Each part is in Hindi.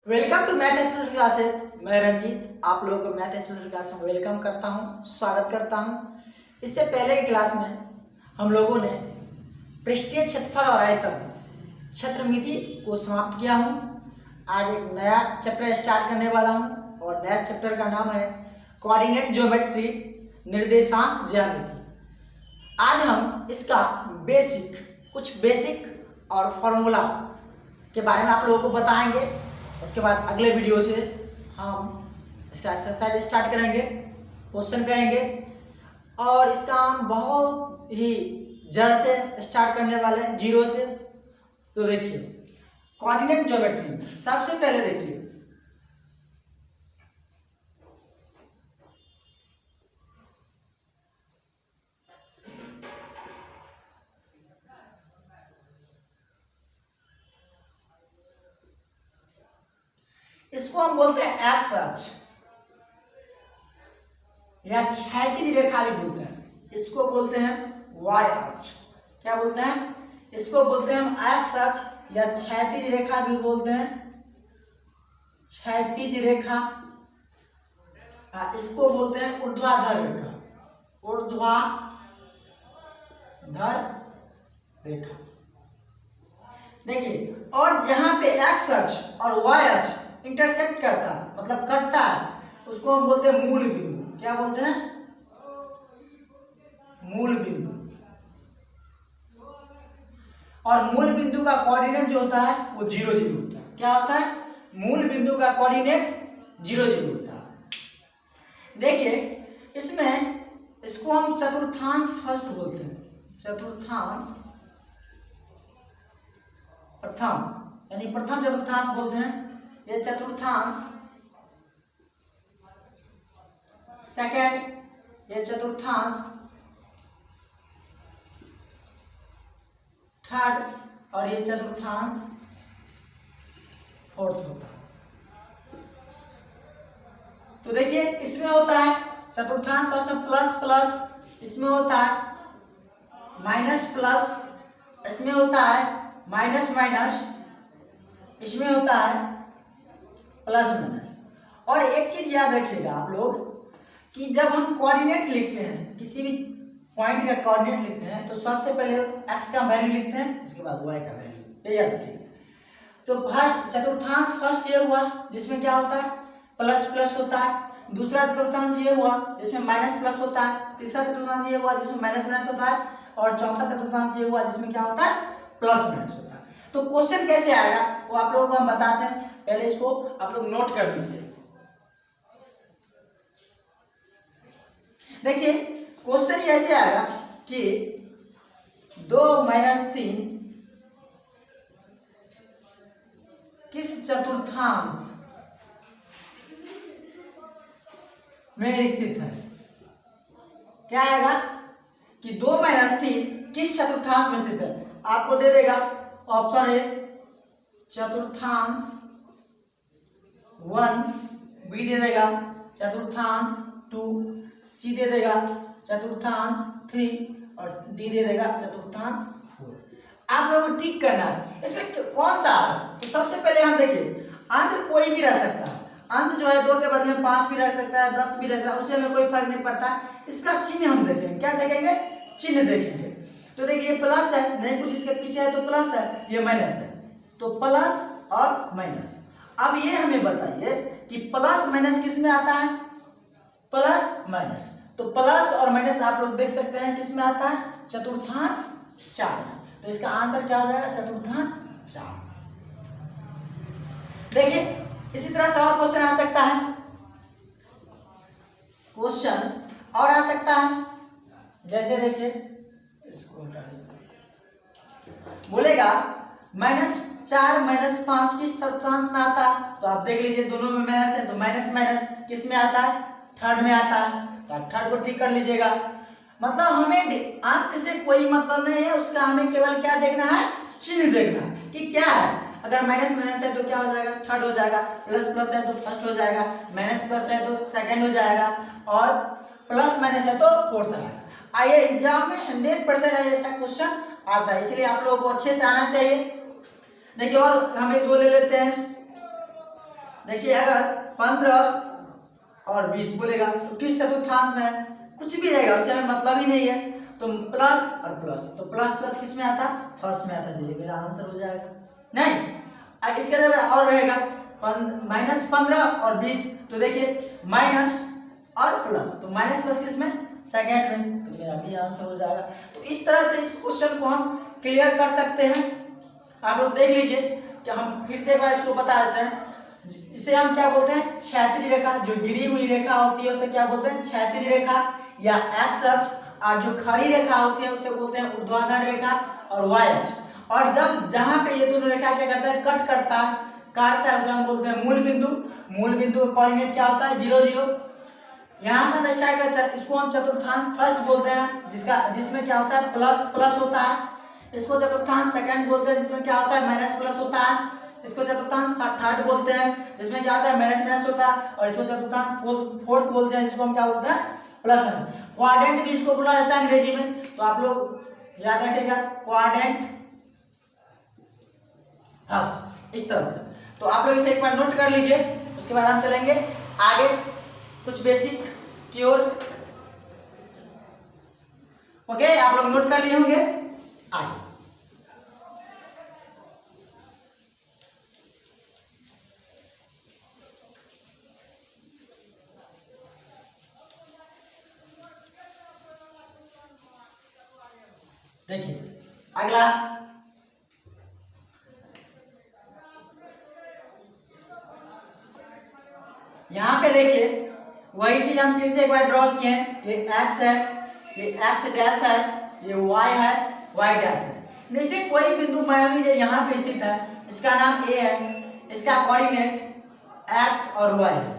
Welcome to math special classes. मैं रंजीत आप लोगों को मैथ स्पेशल क्लास में वेलकम करता हूं, स्वागत करता हूं। इससे पहले की क्लास में हम लोगों ने पृष्ठीय क्षेत्रफल और आयतन क्षेत्रमिति को समाप्त किया हूं। आज एक नया चैप्टर स्टार्ट करने वाला हूं और नया चैप्टर का नाम है कोऑर्डिनेट ज्योमेट्री, निर्देशांक ज्यामिति। आज हम इसका कुछ बेसिक और फॉर्मूला के बारे में आप लोगों को बताएंगे। उसके बाद अगले वीडियो से हम इसका एक्सरसाइज स्टार्ट करेंगे, क्वेश्चन करेंगे और इसका हम बहुत ही जड़ से स्टार्ट करने वाले हैं, जीरो से। तो देखिए कोऑर्डिनेट ज्योमेट्री, सबसे पहले देखिए इसको हम बोलते हैं एक्स अक्ष या क्षैतिज रेखा भी बोलते हैं। इसको बोलते हैं वाई अक्ष। क्या बोलते हैं? इसको बोलते हैं हम एक्स अक्ष या क्षैतिज रेखा भी बोलते हैं, क्षैतिज रेखा। इसको बोलते हैं ऊर्ध्वाधर रेखा, ऊर्ध्वाधर रेखा। देखिए, और जहां पे एक्स अक्ष और वाई अक्ष इंटरसेक्ट करता है, मतलब कटता है, उसको हम बोलते हैं मूल बिंदु। क्या बोलते हैं? मूल बिंदु। और मूल बिंदु का कोऑर्डिनेट जो होता है वो 0 0 होता है। क्या होता है? मूल बिंदु का कोऑर्डिनेट 0 0 होता है। देखिए इसमें इसको हम चतुर्थांश फर्स्ट बोलते हैं, चतुर्थांश प्रथम, यानी प्रथम चतुर्थांश बोलते हैं। ये चतुर्थांश सेकंड, ये चतुर्थांश थर्ड और ये चतुर्थांश फोर्थ होता है। तो देखिए इसमें होता है चतुर्थांश फर्स्ट में प्लस प्लस, इसमें होता है माइनस प्लस, इसमें होता है माइनस माइनस, इसमें होता है प्लस माइनस। और एक चीज याद रखिएगा आप लोग कि जब हम कोऑर्डिनेट लिखते हैं, किसी भी पॉइंट का कोऑर्डिनेट लिखते हैं, तो सबसे पहले एक्स का वैल्यू लिखते हैं, उसके बाद वाई का वैल्यू। ये याद रखिएगा। तो हर चतुर्थांश फर्स्ट ये हुआ जिसमें क्या होता है प्लस प्लस होता है, दूसरा चतुर्थांश ये हुआ जिसमें माइनस प्लस होता है, तीसरा चतुर्थांश ये हुआ जिसमें माइनस माइनस होता है, और चौथा चतुर्थांश ये हुआ जिसमें क्या होता है प्लस माइनस होता है। तो क्वेश्चन कैसे आएगा वो आप लोगों को हम बताते हैं। पहले इसको आप लोग नोट कर लीजिए। देखिए क्वेश्चन ऐसे आएगा कि 2 - 3 किस चतुर्थांश में स्थित है। क्या आएगा कि 2 - 3 किस चतुर्थांश में स्थित है। आपको दे देगा ऑप्शन ए चतुर्थांश 1, बी दे देगा चतुर्थांश 2, सी दे देगा चतुर्थांश 3 और डी दे देगा चतुर्थांश 4। आप लोगों को ठीक करना है इसमें कौन सा है। तो सबसे पहले हम देखिए अंक कोई भी रह सकता है, अंक जो है 2 के बदले में 5 भी रह सकता है, 10 भी रह सकता है, उससे हमें कोई फर्क नहीं पड़ता। इसका चिन्ह हम देखेंगे। क्या देखेंगे? चिन्ह देखेंगे। तो देखिए ये प्लस है, नहीं कुछ इसके पीछे है तो प्लस है, ये माइनस है, तो प्लस और माइनस। अब ये हमें बताइए कि प्लस माइनस किस में आता है? Plus minus. तो प्लस और माइनस आप लोग देख सकते हैं किस में आता है? चतुर्थांश 4 में। तो इसका आंसर क्या हो जाएगा? चतुर्थांश 4। देखिए इसी तरह से और क्वेश्चन आ सकता है, क्वेश्चन और आ सकता है। जैसे देखिए इसको बोलेगा -4 - 5 किस चतुर्थांश में आता है। तो आप देख लीजिए दोनों में माइनस है, तो माइनस माइनस किस में आता है? थर्ड में आता है। तो आप थर्ड को ठीक कर लीजिएगा। मतलब हमें अंक से कोई मतलब नहीं है, उसका हमें केवल क्या देखना है? चिन्ह देखना है कि क्या है। अगर माइनस माइनस है तो क्या हो जाएगा? थर्ड हो जाएगा, प्लस प्लस है तो फर्स्ट हो जाएगा, माइनस प्लस है तो सेकंड हो जाएगा, और प्लस माइनस है तो फोर्थ आएगा। आइए एग्जाम में 100% ऐसा क्वेश्चन आता है, इसलिए आप लोगों को अच्छे से आना चाहिए। देखिए और हम एक दो ले लेते हैं। देखिए अगर 15 और 20 बोलेगा तो किस चतुर्थांश में है, कुछ भी रहेगा उससे हमें मतलब ही नहीं है, तो प्लस और प्लस, तो प्लस प्लस किस में आता, फर्स्ट में आता, तो ये मेरा आंसर हो जाएगा। नहीं इसके अलावा और रहेगा -15 और 20, तो देखिए माइनस और प्लस, तो माइनस प्लस किस में, सेकेंड में, तो मेरा भी आंसर हो जाएगा। तो इस तरह से इस क्वेश्चन को हम क्लियर कर सकते हैं। आप लोग देख लीजिए कि हम फिर से एक बार इसको बता देते हैं। इसे हम क्या बोलते हैं, क्षैतिज रेखा, जो गिरी हुई रेखा होती है उसे क्या बोलते हैं, क्षैतिज रेखा या एक्स अक्ष, और जो खड़ी रेखा होती है उसे बोलते हैं ऊर्ध्वाधर रेखा और वाई अक्ष। और जब जहां पे ये दोनों रेखा क्या करता है, कट करता है, काटता है, उसे हम बोलते हैं मूल बिंदु। मूल बिंदु का कोऑर्डिनेट क्या होता है, 0 0। यहाँ से हम स्टार्ट करते हैं, इसको हम चतुर्थांश फर्स्ट बोलते हैं, जिसमें क्या होता है, प्लस प्लस होता है। इसको चतुर्थांश सेकंड बोलते हैं, जिसमें क्या होता है, माइनस प्लस होता है। इसको चतुर्थांश थर्ड बोलते हैं, जिसमें क्या होता है, माइनस माइनस होता है। और इसको चतुर्थांश फोर्थ बोलते हैं, जिसको हम क्या बोलते हैं, प्लस है। क्वाड्रेंट भी इसको बोला जाता है अंग्रेजी में, तो आप लोग याद रखिएगा, क्वाड्रेंट फर्स्ट, इस तरह से। तो आप लोग इसे एक बार नोट कर लीजिए, उसके बाद हम चलेंगे आगे कुछ बेसिक की ओर। ओके, आप लोग नोट कर लिए होंगे। आगे देखिए अगला, यहां पे देखिए वही चीज हम फिर से एक बार ड्रॉ किए हैं। ये x है, ये x डैश है, ये y है, y डैश है। नीचे कोई बिंदु मान लीजिए यहाँ पे स्थित है, इसका नाम a है, इसका कोऑर्डिनेट x और y है।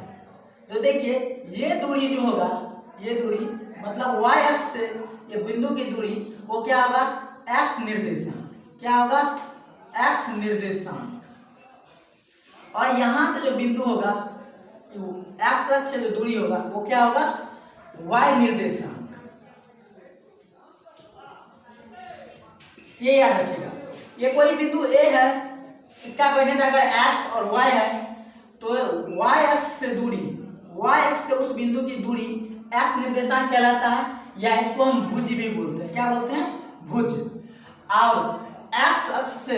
तो देखिए ये दूरी जो होगा, ये दूरी मतलब y अक्ष से ये बिंदु की दूरी वो क्या होगा, x निर्देशांक, क्या होगा, x निर्देशांक। और यहां से जो बिंदु होगा, x अक्ष से जो दूरी होगा वो क्या होगा, y निर्देशांक। ये याद रखिएगा। ये कोई बिंदु A है, इसका कोऑर्डिनेट अगर x और y है, तो y अक्ष से दूरी, y अक्ष से उस बिंदु की दूरी x निर्देशांक कहलाता है, या इसको हम भुज भी बोलते हैं। क्या बोलते हैं, भुज। और x अक्ष से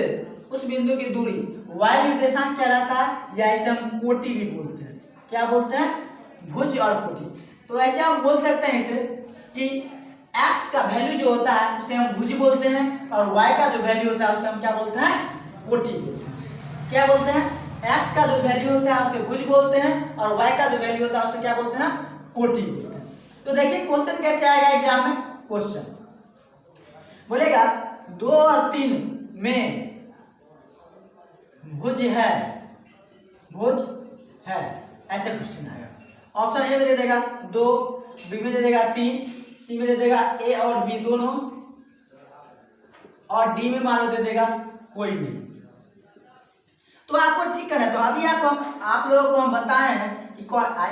उस बिंदु की दूरी y निर्देशांक कहलाता है, या इसे हम कोटि भी बोलते हैं। क्या बोलते हैं, भुज और कोटि। तो ऐसे हम बोल सकते हैं इसे कि x का वैल्यू जो होता है उसे हम भुज बोलते हैं, और y का जो वैल्यू होता है उसे हम क्या बोलते हैं, कोटि बोलते हैं। क्या बोलते हैं, x का जो वैल्यू होता है उसे भुज बोलते हैं, और y का जो वैल्यू होता है उसे क्या बोलते हैं, कोटि बोलते हैं। तो देखिए क्वेश्चन कैसे आएगा एग्जाम में। क्वेश्चन बोलेगा 2 और 3 में भुज है, भुज है, ऐसे क्वेश्चन आएगा। ऑप्शन ए में दे देगा 2, बी में दे देगा 3, सी में दे देगा ए और बी दोनों, और डी में मान लो दे देगा कोई नहीं। तो आपको ठीक करना है। तो अभी आप लोगों को हम बताए हैं कि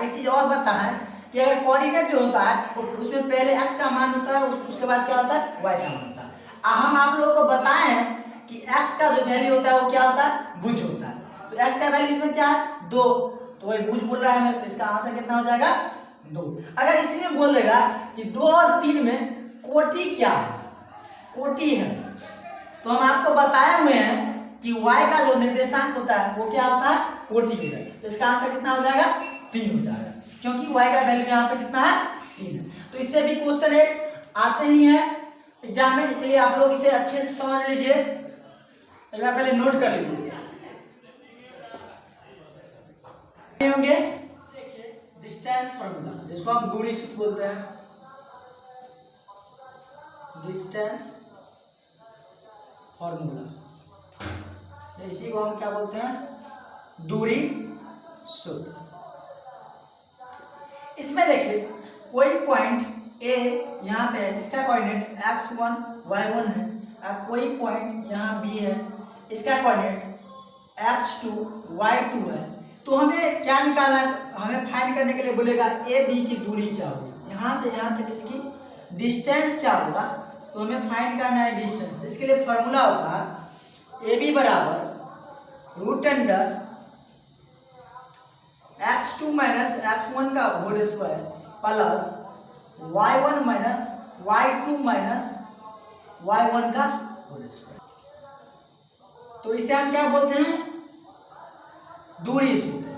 एक चीज और बता है कि अगर कोऑर्डिनेट जो होता है उसमें पहले x का मान होता है, उसके बाद क्या होता है, y का मान होता है। हम आप लोगों को बताए हैं कि x का जो वैल्यू होता है वो क्या होता है, भुज होता है। तो x का वैल्यू इसमें क्या है, 2, तो वही भुज बोल रहा है हमें, तो इसका आंसर कितना हो जाएगा, 2। अगर इसी में बोल देगा कि 2 और 3 में कोटि क्या है, कोटि है, तो हम आपको बताए हुए हैं कि y का जो निर्देशांक होता है वो क्या होता है, कोटि होता है। तो इसका आंसर कितना हो जाएगा, 3 हो जाएगा, क्योंकि y का वैल्यू यहाँ पे कितना है, 3 है। तो इससे भी क्वेश्चन एक आते ही है एग्जाम में, इसलिए आप लोग इसे अच्छे से समझ लीजिए। एक बार पहले नोट कर लीजिए इसे। होंगे डिस्टेंस फार्मूला, जिसको हम दूरी सूत्र बोलते हैं, डिस्टेंस फार्मूला, इसी को हम क्या बोलते हैं, दूरी सूत्र। इसमें देखिए कोई पॉइंट A यहाँ पे है, इसका कोऑर्डिनेट x1 y1 है, और कोई पॉइंट यहाँ B है, इसका कोऑर्डिनेट x2 y2 है। तो हमें क्या निकालना है, हमें फाइंड करने के लिए बोलेगा ए बी की दूरी क्या होगी, यहाँ से यहाँ तक इसकी डिस्टेंस क्या होगा, तो हमें फाइंड करना है डिस्टेंस। इसके लिए फॉर्मूला होगा ए बी बराबर √√a x2 माइनस x1 का whole square plus y1 minus y2 minus y1 का होल स्क्वायर। तो इसे हम क्या बोलते हैं? दूरी सूत्र।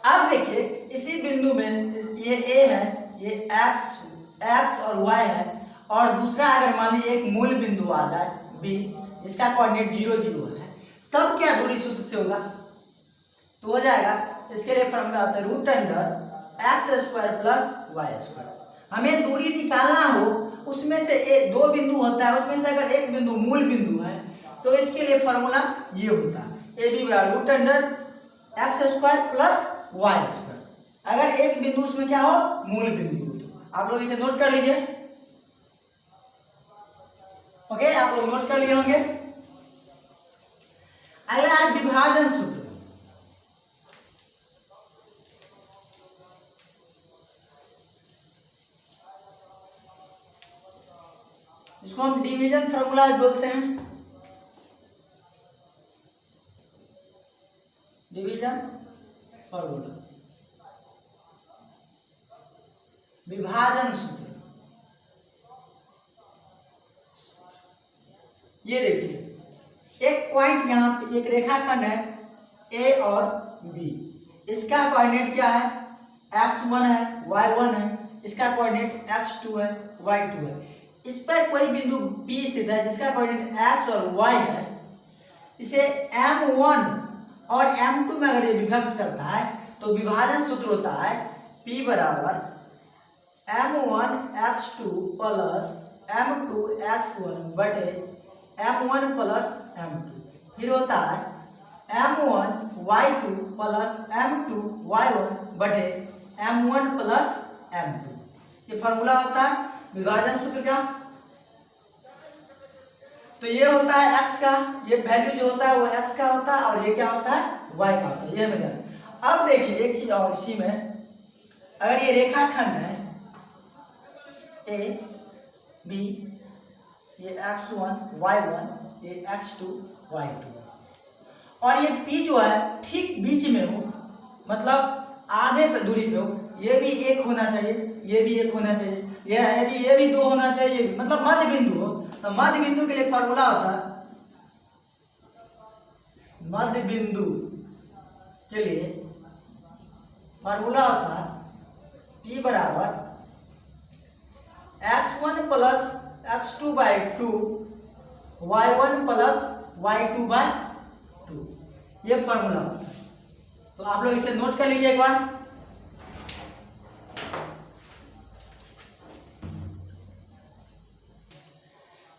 अब देखिए इसी बिंदु में ये a है, ये x और y है, और दूसरा अगर मान लीजिए एक मूल बिंदु आ जाए b जिसका कोऑर्डिनेट 0 0 है, तब क्या दूरी सूत्र से होगा? तो हो जाएगा, इसके लिए फॉर्मूला होता है root under X square plus Y square. हमें दूरी निकालना हो, उसमें से दो बिंदु होता है, उसमें से अगर एक बिंदु मूल बिंदु है तो इसके लिए फॉर्मूला ये होता है ए बी बराबर root under X square plus Y square. अगर एक बिंदु उसमें क्या हो, मूल बिंदु हो। तो आप लोग इसे नोट कर लीजिए। ओके, आप लोग नोट कर लिए होंगे। अगला है विभाजन सूत्र। इसको हम डिवीजन फॉर्मूला बोलते हैं, डिवीजन फॉर्मूला, विभाजन सूत्र। ये देखिए एक पॉइंट यहाँ पे एक रेखाखंड है ए और बी, इसका कोऑर्डिनेट क्या है? x1 है, y1 है, इसका कोऑर्डिनेट x2 है, y2 है। इस पर कोई बिंदु P स्थित है जिसका कोऑर्डिनेट x और y है। इसे m1 और m2 में अगर ये विभक्त करता है तो विभाजन सूत्र होता है P बराबर m1 x2 plus m2 x1 बटे m1 प्लस m2। फिर होता है m1 y2 plus m2 y1 बटे m1 प्लस m2। ये फॉर्मूला होता है विभाजन सूत्र का। तो ये होता है x का, ये वैल्यू जो होता है वो x का होता है, और ये क्या होता है? y का होता है। ये हमें जाना। अब देखिए एक चीज और, इसी में अगर ये रेखाखंड है a b, ये x1 y1, ये x2 y2, और ये p जो है ठीक बीच में हो, मतलब आधे पे दूरी पे हो, ये भी एक होना चाहिए, ये भी एक होना चाहिए, ये भी दो होना चाहिए, मतलब मध्य बिंदु हो। तो मध्य बिंदु के लिए फॉर्मूला होता है, मध्य बिंदु के लिए फॉर्मूला होता है P बराबर x1 plus x2 by 2 y1 plus y2 by 2। ये फॉर्मूला होता है। तो आप लोग इसे नोट कर लीजिए एक बार।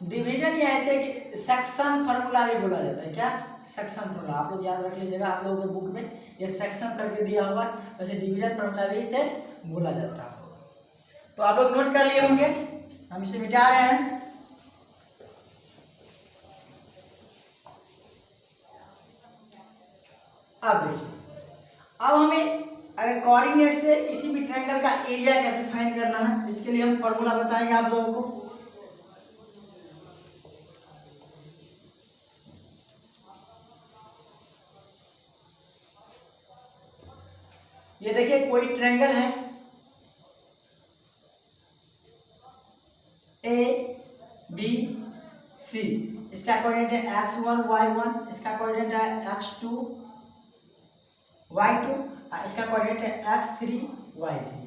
डिवीजन या ऐसे कि सेक्शन फॉर्मूला भी बोला जाता है। क्या? Section formula. आप लोग याद रख लीजिएगा, आप लोगों के बुक में ये सेक्शन करके दिया होगा, वैसे डिवीजन फॉर्मूला भी इसे बोला जाता है। तो आप लोग नोट कर लिए होंगे, हम इसे मिटा रहे हैं। अब देखिए, अब हमें अगर कोऑर्डिनेट से किसी भी ट्रायंगल का एरिया कैसे फाइंड करना है, इसके लिए हम फॉर्मूला बताएंगे आप लोगों को। ये देखिए कोई ट्रायंगल है ए बी सी, इसका कोऑर्डिनेट है x1 y1, इसका कोऑर्डिनेट है x2 y2, इसका कोऑर्डिनेट है x3 y3।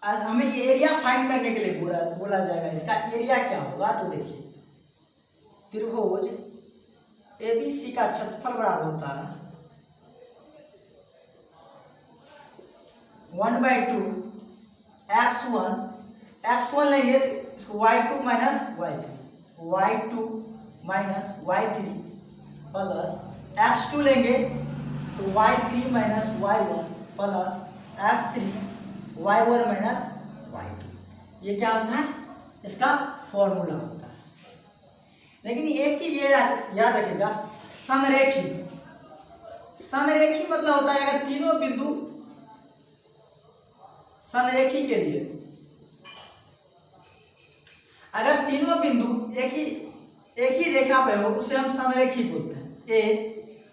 आज हमें ये एरिया फाइंड करने के लिए बोला जाएगा। इसका एरिया क्या होगा? तो देखिए त्रिभुज ABC का क्षेत्रफल बराबर होता है 1/2 x1 लेंगे तो इसको y2 minus y3 plus x2 लेंगे तो y3 minus y1 plus x3 y1 minus y2। ये क्या होता है? इसका फॉर्मूला होता है। लेकिन एक चीज ये याद रखिएगा, संरेखी मतलब होता है अगर तीनों बिंदु संरेखी के लिए, अगर तीनों बिंदु एक ही रेखा पे हो उसे हम संरेखी बोलते हैं, ए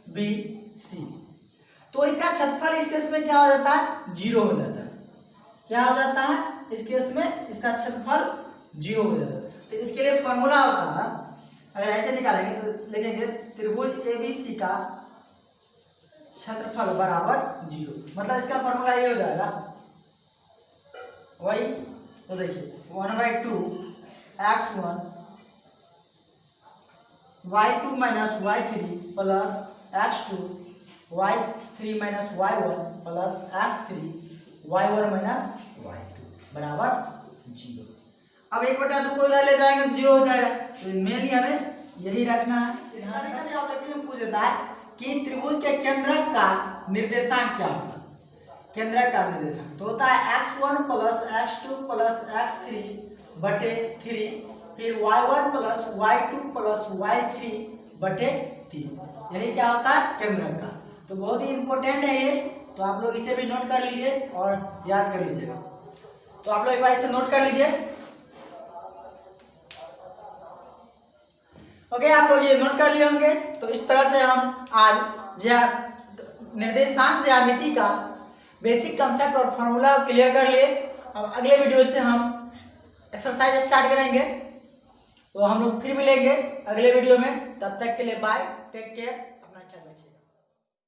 बी सी। तो इसका छतफल इस केस में क्या हो जाता है, 0 हो जाता है। क्या हो जाता है इस केस में, इसका छतफल 0 हो जाता है। तो इसके लिए फॉर्मूला होता है, अगर ऐसे निकालेंगे तो लिखेंगे त्रिभुज एबीसी का क्षेत्रफल बराबर 0। मतलब इसका फॉर्मूला ये हो जाएगा वही, तो देखिए 1/2 x1 y2 minus y3 plus x2 y3 minus y1 plus x3 y1 minus y2 बराबर 0। अब 1/2 को इधर ले जाएंगे तो 0 हो जाएगा। तो मेनली हमें यही रखना है। कभी ऑब्जेक्टिव में पूछ देता है कि त्रिभुज के केंद्रक का निर्देशांक क्या होगा। केंद्रक का निर्देशांक तो होता है x1 plus x2 plus x3 बटे 3, फिर y1 plus y2 plus y3 बटे 3। यही क्या होता है केंद्रक का। तो बहुत ही इंपॉर्टेंट है ये, तो आप लोग इसे भी नोट कर लीजिए और याद कर लीजिएगा। तो आप लोग एक बार इसे नोट कर लीजिए। ओके, आप लोग ये नोट कर लिए होंगे। तो इस तरह से हम आज निर्देशांक ज्यामिति का बेसिक कंसेप्ट और फॉर्मूला क्लियर कर लिए। अब अगले वीडियो से हम एक्सरसाइज स्टार्ट करेंगे। तो हम लोग फिर मिलेंगे अगले वीडियो में। तब तक के लिए बाय, टेक केयर।